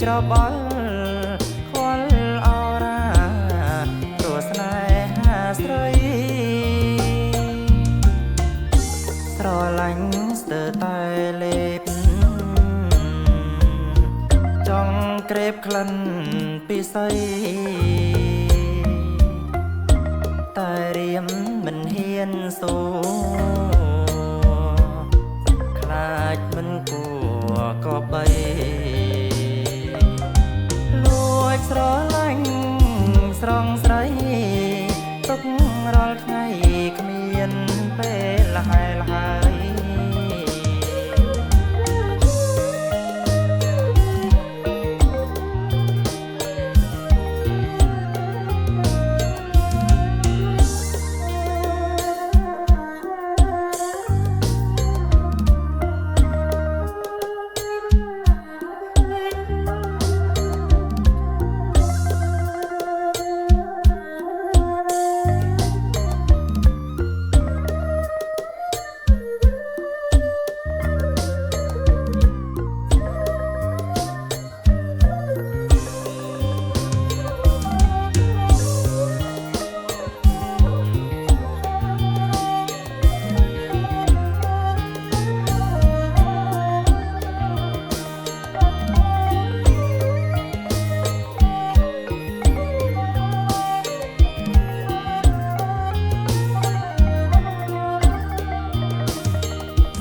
ច្របល់ខ្វល់អរាព្រោះស្នេហាស្រីស្រឡាញ់ស្ទើរតែលេបចង់ក្រេបក្លិនពិសីតែរៀមមិនហ៊ានសូខ្លាចមិនគួរក៏បីលួចស្រឡាញ់ស្រងស្រីទុករាល់ថ្ងៃគ្មានពេលលះហើយ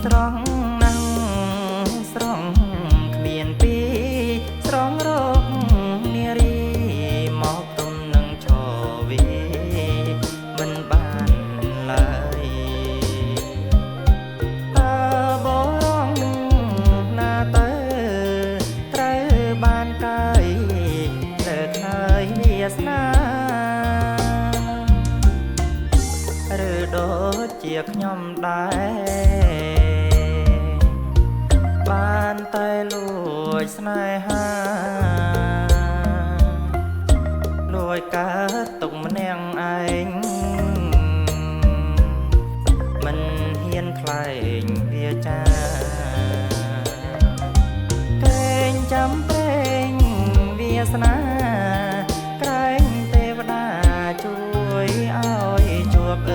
ស្រងណាំងស្រងគ្មានពីស្រងរកនារីមកទំនឹងឈរវីមិនបានឡើយតើបរងណាទៅត្រូវបានកាយលើកហើយវាសនាឬដូចជាខ្ញុំដែរបានតែលួចស្នេហាលួចកើតទុកម្នាក់ឯងមិនហ៊ានថ្លែងវាចាកេងចាំព្រេងវាសនាក្រែងទេវតាជួយឲ្យជួប